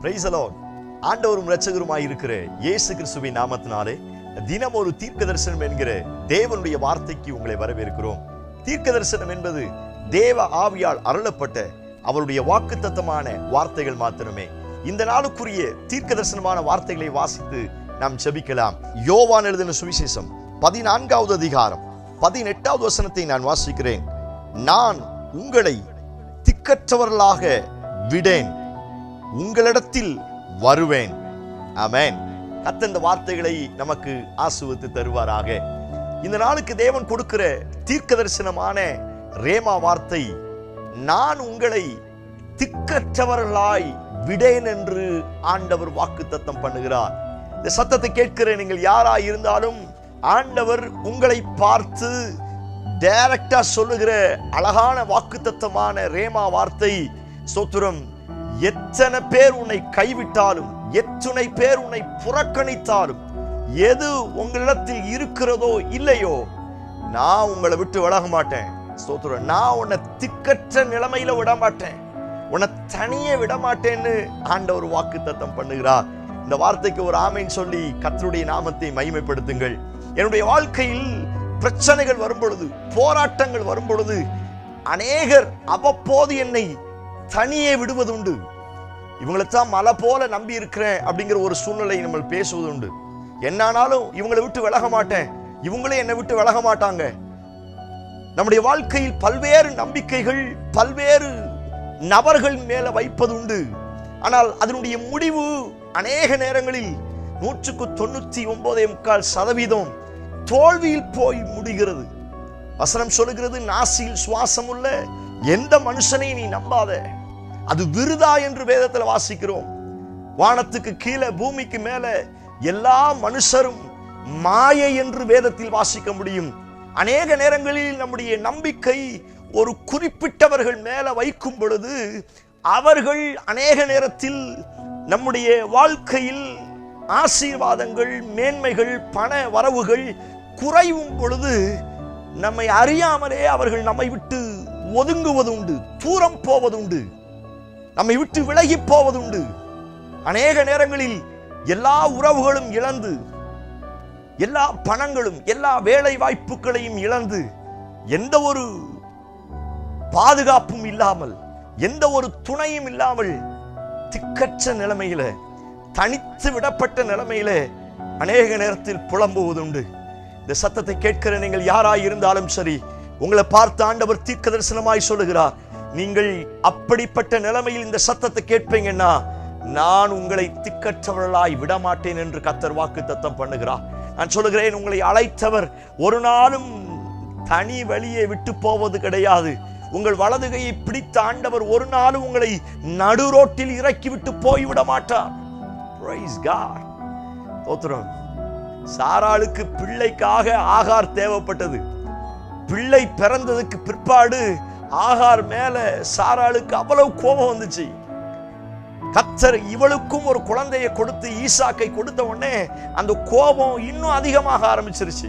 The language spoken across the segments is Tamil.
Price the Lord. ஆண்டவரும் இரட்சகருமாய் இருக்கிற இயேசு கிறிஸ்துவின் நாமத்தினாலே தினம் ஒரு தீர்க்க தரிசனம் என்கிற தேவனுடைய வார்த்தைக்கு உங்களை வரவேற்கிறோம். தீர்க்க தரிசனம் என்பது தேவ ஆவியால் அருளப்பட்ட அவருடைய வாக்குத்தத்தமான வார்த்தைகள் மாத்திரமே. இந்த நாளுக்குரிய தீர்க்க தரிசனமான வார்த்தைகளை வாசித்து நாம் ஜெபிக்கலாம். யோவான் எழுதின சுவிசேஷம் 14வது அதிகாரம் 18வது வசனத்தை நான் வாசிக்கிறேன். நான் உங்களை திக்கற்றவர்களாக விடேன், உங்களிடத்தில் வருவேன். ஆமென். கர்த்தர் இந்த வார்த்தைகளை நமக்கு ஆசீர்வதித்து தருவாராக. இந்த நாளுக்கு தேவன் கொடுக்கிற தீர்க்க தரிசனமான ரேமா வார்த்தை, நான் உங்களை திக்கற்றவர்களாய் விடேன் என்று ஆண்டவர் வாக்குத்தத்தம் பண்ணுகிறார். இந்த சத்தத்தை கேட்கிற நீங்கள் யாராய் இருந்தாலும் ஆண்டவர் உங்களை பார்த்து டைரக்டா சொல்லுகிற அழகான வாக்குத்தத்தமான ரேமா வார்த்தை. ஸ்தோத்திரம். எத்தனை பேர் உன்னை கைவிட்டாலும், எத்தனை பேர் உன்னை புறக்கணித்தாலும், எது உங்களிடத்தில் இருக்கிறதோ இல்லையோ, நான் உங்களை விட்டு விலக மாட்டேன். ஸ்தோத்திரம். நான் உன்னை திக்கற்ற நிலைமையில விட மாட்டேன், உன்னை தனியே விட மாட்டேன்னு ஆண்டவர் வாக்குத்தத்தம் பண்ணுகிறார். இந்த வார்த்தைக்கு ஒரு ஆமென் சொல்லி கர்த்தருடைய நாமத்தை மகிமைப்படுத்துங்கள். என்னுடைய வாழ்க்கையில் பிரச்சனைகள் வரும் பொழுது, போராட்டங்கள் வரும் பொழுது அநேகர் அவ்வப்போது என்னை தனியே விடுவது உண்டு. இவங்களைத்தான் மலை போல நம்பி இருக்கிறேன் அப்படிங்கிற ஒரு சூழ்நிலை நம்ம பேசுவது உண்டு. என்னானாலும் இவங்களை விட்டு விலக மாட்டேன், இவங்களே என்னை விட்டு விலக மாட்டாங்க. நம்முடைய வாழ்க்கையில் பல்வேறு நம்பிக்கைகள் பல்வேறு நபர்கள் மேல வைப்பது உண்டு. ஆனால் அதனுடைய முடிவு அநேக நேரங்களில் 99.9% தோல்வியில் போய் முடிகிறது. வசனம் சொல்லுகிறது, நாசியில் சுவாசம் உள்ள எந்த மனுஷனையும் நீ நம்பாத, அது விருதா என்று வேதத்தில் வாசிக்கிறோம். வானத்துக்கு கீழே பூமிக்கு மேல எல்லா மனுஷரும் மாயை என்று வேதத்தில் வாசிக்க முடியும். அநேக நேரங்களில் நம்முடைய நம்பிக்கை ஒரு குறிப்பிட்டவர்கள் மேல வைக்கும் பொழுது அவர்கள் அநேக நேரத்தில் நம்முடைய வாழ்க்கையில் ஆசீர்வாதங்கள், மேன்மைகள், பண வரவுகள் குறையும் பொழுது நம்மை அறியாமலே அவர்கள் நம்மை விட்டு ஒதுங்குவது உண்டு, தூரம் போவது உண்டு, நம்மை விட்டு விலகி போவது உண்டு. அநேக நேரங்களில் எல்லா உறவுகளும் இழந்து, எல்லா பணங்களும், எல்லா வேலை வாய்ப்புகளையும் இழந்து, எந்த ஒரு பாதுகாப்பும் இல்லாமல், எந்த ஒரு துணையும் இல்லாமல், திக்கற்ற நிலைமையில, தனித்து விடப்பட்ட நிலைமையில அநேக நேரத்தில் புலம்புவது உண்டு. இந்த சத்தத்தை கேட்கிற நீங்கள் யாராய் இருந்தாலும் சரி, உங்களை பார்த்து ஆண்டவர் தீர்க்க தரிசனமாய் சொல்லுகிறார், நீங்கள் அப்படிப்பட்ட நிலைமையில் இந்த சத்தத்தை கேட்பீங்கன்னா நான் உங்களை திக்கற்றவர்களாய் விடமாட்டேன் என்று கர்த்தர் வாக்குத்தத்தம் பண்ணுகிறார். நான் சொல்லுகிறேன், உங்களை அழைத்தவர் ஒரு நாளும் தனி வழியை விட்டு போவது கிடையாது. உங்கள் வலது கையை பிடித்த ஆண்டவர் ஒரு நாளும் உங்களை நடு ரோட்டில் இறக்கி விட்டு போய்விட மாட்டார். Praise God. தோத்திரம். சாராளுக்கு பிள்ளைக்காக ஆகார் தேவைப்பட்டது. பிள்ளை பிறந்ததுக்கு பிற்பாடு ஆகார் மேல சாராளுக்கு அவ்வளவு கோபம் வந்துச்சு. கர்த்தர் இவளுக்கும் ஒரு குழந்தையை கொடுத்து ஈசாக்கை கொடுத்த உடனே அந்த கோபம் இன்னும் அதிகமாக ஆரம்பிச்சிருச்சு.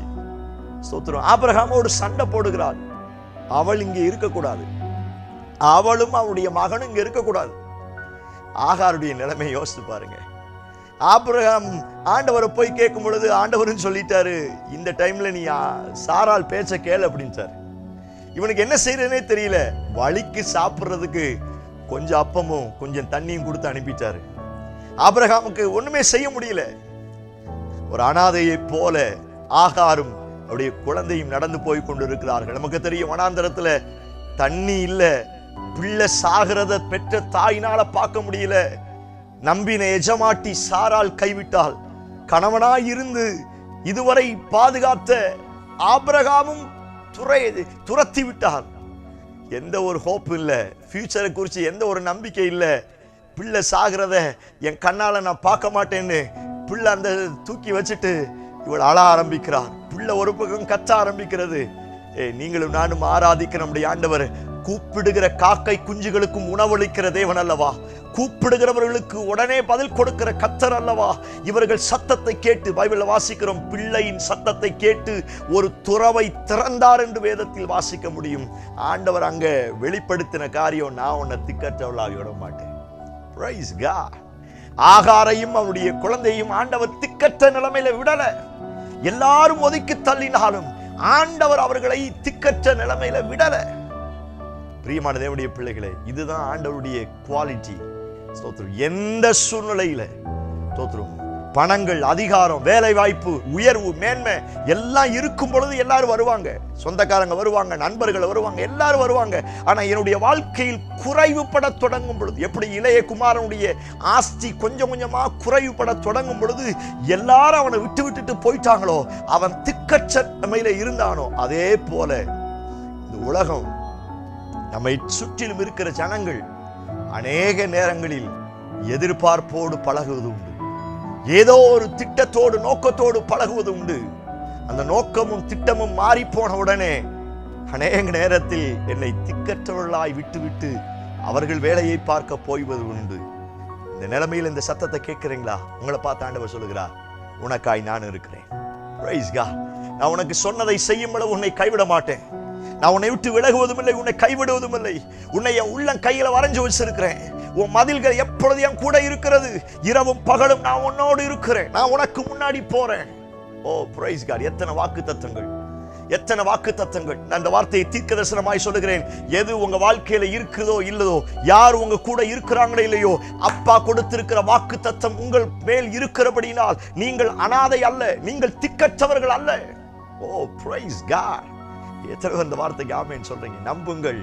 ஸ்தோத்திரம். ஆபிரகாமோடு சண்டை போடுகிறாள். அவள் இங்கே இருக்கக்கூடாது, அவளும் அவனுடைய மகனும் இங்க இருக்கக்கூடாது. ஆகாருடைய நிலைமை யோசித்து பாருங்க. ஆபிரகாம் ஆண்டவரை போய் கேட்கும் பொழுது ஆண்டவரும் சொல்லிட்டாரு, இந்த டைம்ல நீ சாராள் பேச்ச கேளு அப்படின்ட்டாரு. இவனுக்கு என்ன செய்யறதுனே தெரியல. வழிக்கு சாப்பிடுறதுக்கு கொஞ்சம் அப்பமும் கொஞ்சம் தண்ணியும் கொடுத்து அனுப்பிட்டாரு. ஆபிரகாமுக்கு ஒண்ணுமே செய்ய முடியல. ஒரு அனாதையை போல ஆகாரும் அவருடைய குழந்தையும் நடந்து போய் கொண்டு இருக்கிறார்கள். நமக்கு தெரியும், வனாந்தரத்துல தண்ணி இல்ல, பிள்ளை சாகிறத பெற்ற தாயினால பார்க்க முடியல. நம்பின எஜமாட்டி சாராள் கைவிட்டாள். கணவனாய் இருந்து இதுவரை பாதுகாத்த ஆபிரகாமும் துரத்தி விட்டார். எந்த ஒரு ஹோப் இல்ல, ஃபியூச்சரை குறித்து எந்த ஒரு நம்பிக்கை இல்ல. பிள்ளை சாகிறத என் கண்ணால நான் பார்க்க மாட்டேன்னு பிள்ளை அந்த தூக்கி வச்சுட்டு இவள் அழ ஆரம்பிக்கிறார். பிள்ளை ஒரு பக்கம் கத்த ஆரம்பிக்கிறது. நீங்களும் நானும் ஆராதிக்கிற நம்முடைய ஆண்டவர் கூப்பிடுகிற காக்கை குஞ்சுகளுக்கும் உணவளிக்கிற தேவன் அல்லவா? கூப்பிடுகிறவர்களுக்கு உடனே பதில் கொடுக்கிற கர்த்தர் அல்லவா? இவர்கள் சத்தத்தை கேட்டு, பைபிள்ல வாசிக்கிறோம், பிள்ளையின் சத்தத்தை கேட்டு ஒரு துறவை திறந்தார் என்று வேதத்தில் வாசிக்க முடியும். ஆண்டவர் அங்க வெளிப்படுத்தின காரியம், நான் உன்னை திக்கற்றவளாக விட மாட்டேன். Praise God. ஆகாரையும் அவருடைய குழந்தையும் ஆண்டவர் திக்கற்ற நிலைமையில விடல. எல்லாரும் ஒதுக்கி தள்ளினாலும் ஆண்டவர் அவர்களை திக்கற்ற நிலைமையில விடல. பிரியமான தேவனுடைய பிள்ளைகளே, இதுதான் ஆண்டவருடைய குவாலிட்டி. ஸ்தோத்திரம். எந்த சூழ்நிலையில ஸ்தோத்திரம், பணங்கள், அதிகாரம், வேலை வாய்ப்பு, உயர்வு, மேன்மை எல்லாம் இருக்கும் பொழுது எல்லாரும் வருவாங்க. சொந்தக்காரங்க வருவாங்க, நண்பர்கள் வருவாங்க, எல்லாரும் வருவாங்க. ஆனா என்னுடைய வாழ்க்கையில் குறைவுபட தொடங்கும் பொழுது, எப்படி இளைய குமாரனுடைய ஆஸ்தி கொஞ்சம் கொஞ்சமா குறைவுபட தொடங்கும் பொழுது எல்லாரும் அவனை விட்டுட்டு போயிட்டாங்களோ, அவன் திக்கற்ற நிலைமையில இருந்தானோ, அதே போல இந்த உலகம், நம்மை சுற்றிலும் இருக்கிற ஜனங்கள் அநேக நேரங்களில் எதிர்பார்ப்போடு பழகுவது உண்டு. ஏதோ ஒரு திட்டத்தோடு, நோக்கத்தோடு பழகுவது உண்டு. அந்த நோக்கமும் திட்டமும் மாறி போன உடனே அநேக நேரத்தில் என்னை திக்கற்றவர்களாய் விட்டுவிட்டு அவர்கள் வேலையை பார்க்க போய்வது உண்டு. இந்த நிலைமையில் இந்த சத்தத்தை கேட்கிறீங்களா? உங்களை பார்த்து ஆண்டவர் சொல்லுகிறார், உனக்காய் நான் இருக்கிறேன். Praise God. நான் உனக்கு சொன்னதை செய்யும் அளவு உன்னை கைவிட மாட்டேன். நான் உன்னை விட்டு விலகுவதும் இல்லை, உன்னை கைவிடுவதும் இல்லை. உன்னை என் உள்ளம் கையில வரைஞ்சு வச்சிருக்கிறேன். உன் மதில்கள் எப்பொழுது என் கூட இருக்கிறது. இரவும் பகலும் நான் உன்னோடு இருக்கிறேன். நான் உனக்கு முன்னாடி போறேன். ஓ பிரைஸ் காட். எத்தனை வாக்கு தத்தங்கள், எத்தனை வாக்கு தத்தங்கள். நான் அந்த வார்த்தையை தீர்க்க தரிசனமாய் சொல்லுகிறேன். எது உங்க வாழ்க்கையில இருக்குதோ இல்லதோ, யார் உங்க கூட இருக்கிறாங்களோ இல்லையோ, அப்பா கொடுத்திருக்கிற வாக்கு தத்தம் உங்கள் மேல் இருக்கிறபடினால் நீங்கள் அனாதை அல்ல, நீங்கள் திக்கற்றவர்கள் அல்ல. ஓ பிரைஸ் காட். எத்தனை அந்த வார்த்தைக்கு ஆமென் சொல்றீங்க? நம்புங்கள்.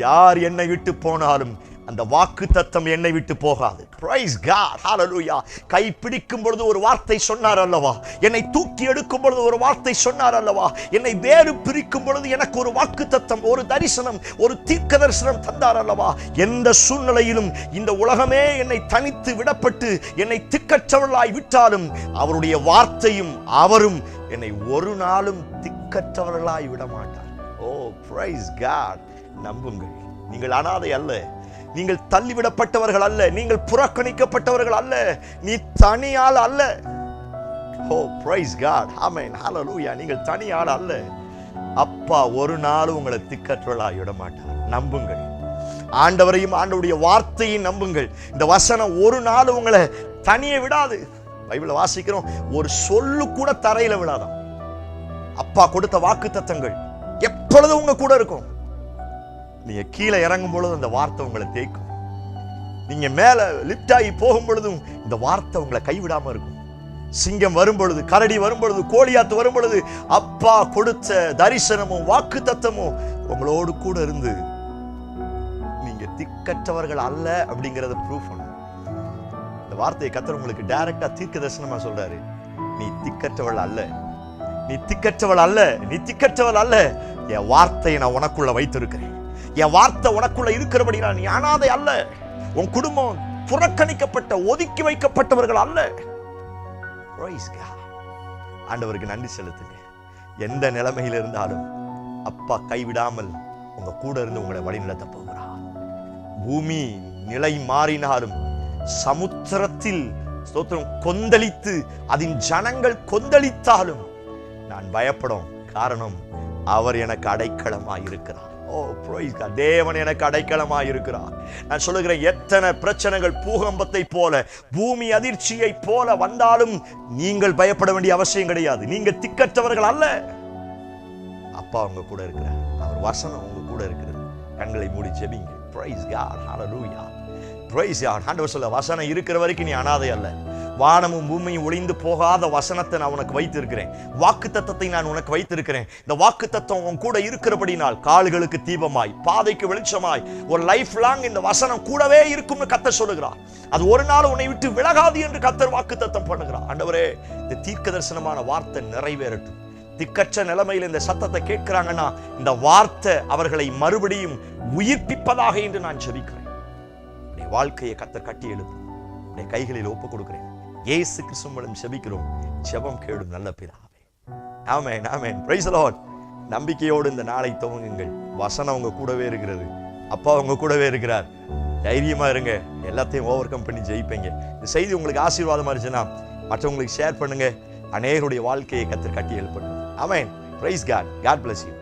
யார் என்னை விட்டு போனாலும் அந்த வாக்கு தத்தம் என்னை விட்டு போகாது. Praise God. Hallelujah. கை பிடிக்கும் பொழுது ஒரு வார்த்தை சொன்னார் அல்லவா? என்னை தூக்கி எடுக்கும் பொழுது ஒரு வார்த்தை சொன்னார் அல்லவா? என்னை வேறு பிரிக்கும் பொழுது எனக்கு ஒரு வாக்கு தத்தம், ஒரு தரிசனம், ஒரு தீர்க்க தரிசனம் தந்தார் அல்லவா? எந்த சூழ்நிலையிலும் இந்த உலகமே என்னை தனித்து விடப்பட்டு என்னை திக்கற்றவர்களாய் விட்டாலும் அவருடைய வார்த்தையும் அவரும் என்னை ஒரு நாளும் திக்கற்றவர்களாய் விட மாட்டார். ஓ praise God. நம்புங்கள். நீங்கள் அனாதை அல்ல, நீங்கள் தள்ளிவிடப்பட்டவர்கள் அல்ல, நீங்கள் புறக்கணிக்கப்பட்டவர்கள் அல்ல, நீ தனியாள் அல்ல. ஓ praise God. ஆமென். ஹalleluya. நீங்கள் தனியாள் அல்ல. அப்பா ஒரு நாள் உங்களை திக்கற்றவர்களாய் விட மாட்டார். நம்புங்கள். ஆண்டவரையும் ஆண்டவருடைய வார்த்தையும் நம்புங்கள். இந்த வசனம் ஒரு நாள் உங்களை தனியே விடாது. பைபிளை வாசிக்கிறோம், ஒரு சொல்லு கூட தரையில விடாதான். அப்பா கொடுத்த வாக்கு தத்தங்கள் எப்பொழுதும் உங்க கூட இருக்கும். நீங்க கீழே இறங்கும் பொழுது அந்த வார்த்தை உங்களை தேய்க்கும். நீங்க மேல லிப்ட் ஆகி போகும் பொழுதும் இந்த வார்த்தை உங்களை கைவிடாம இருக்கும். சிங்கம் வரும் பொழுது, கரடி வரும் பொழுது, கோலியாத்து வரும் பொழுது அப்பா கொடுத்த தரிசனமும் வாக்கு தத்தமும் உங்களோடு கூட இருந்து நீங்க திக்கற்றவர்கள் அல்ல அப்படிங்கறத ப்ரூவ் பண்ணும். இந்த வார்த்தையை கர்த்தர் உங்களுக்கு டைரக்டா தீர்க்க தரிசனமா சொல்றாரு. நீ திக்கற்றவள் அல்ல, நீ திக்கற்றவள் அல்ல, நீ திக்கற்றவள் அல்ல. என் வார்த்தையை நான் உனக்குள்ள வைத்திருக்கிறேன். என் வார்த்தை உனக்குள்ள இருக்கிறபடினா நீ அனாதை அல்ல. உன் குடும்பம் புறக்கணிக்கப்பட்ட, ஒதுக்கி வைக்கப்பட்டவர்கள் அல்ல. ஆண்டவருக்கு நன்றி செலுத்துங்க. எந்த நிலைமையில் இருந்தாலும் அப்பா கைவிடாமல் உங்க கூட இருந்து உங்களை வழிநடத்த போகிறார். பூமி நிலை மாறினாலும், சமுத்திரத்தில் ஸ்தோத்திரம் கொந்தளித்து அதன் ஜனங்கள் கொந்தளித்தாலும் நான் பயப்படும். காரணம், அவர் எனக்கு அடைக்கலமாய் இருக்கிறார். ஓ praise God. தேவன் எனக்கு அடைக்கலமாய் இருக்கிறார். நான் சொல்லுகிறேன், எத்தனை பிரச்சனைகள் பூகம்பத்தை போல, பூமி அதிர்ச்சியை போல வந்தாலும் நீங்கள் பயப்பட வேண்டிய அவசியம் கிடையாது. நீங்க திக்கற்றவர்கள் அல்ல. அப்பா உங்க கூட இருக்கிறார். அவர் வசனம் உங்க கூட இருக்கிறது. கண்களை மூடி ஜெபிங்க. praise God. hallelujah. praise God. ஆண்டவர் சொல்ல, வசனம் இருக்கிற வரைக்கும் நீ அனாதை அல்ல. வானமும் பூமியும் ஒளிந்து போகாத வசனத்தை நான் உனக்கு வைத்திருக்கிறேன். வாக்கு தத்தத்தை நான் உனக்கு வைத்திருக்கிறேன். இந்த வாக்கு தத்தம் உன் கூட இருக்கிறபடினால் கால்களுக்கு தீபமாய், பாதைக்கு வெளிச்சமாய், ஒரு லைஃப் லாங் இந்த வசனம் கூடவே இருக்கும்னு கர்த்தர் சொல்லுகிறார். அது ஒரு நாள் உன்னை விட்டு விலகாது என்று கர்த்தர் வாக்கு தத்தம் பண்ணுகிறார். ஆண்டவரே, இந்த தீர்க்க தரிசனமான வார்த்தை நிறைவேறட்டும். திக்கற்ற நிலைமையில் இந்த சத்தத்தை கேட்கிறாங்கன்னா இந்த வார்த்தை அவர்களை மறுபடியும் உயிர்ப்பிப்பதாக என்று நான் ஜெபிக்கிறேன். வாழ்க்கையை கர்த்தர் கட்டி எழுப்பும். கைகளில் ஒப்பு கொடுக்கிறேன். இயேசு கிறிஸ்துவின் மூலம் ஜெபிக்கிறோம். ஜெபம் கேளும் நல்ல பிதாவே. ஆமென், ஆமென். Praise the Lord. நம்பிக்கையோடு இந்த நாளை துவங்குங்கள். வசனம் உங்க கூடவே இருக்கிறது. அப்பா உங்க கூடவே இருக்கிறார். தைரியமா இருங்க. எல்லாத்தையும் ஓவர் கம் பண்ணி ஜெயிப்பீங்க. இந்த செய்தி உங்களுக்கு ஆசீர்வாதமா இருந்துச்சுன்னா மற்றவங்களுக்கு ஷேர் பண்ணுங்க. அநேகருடைய வாழ்க்கையை கர்த்தர் கட்டி எழுப்பட்டும். ஆமென். Praise God. God bless you.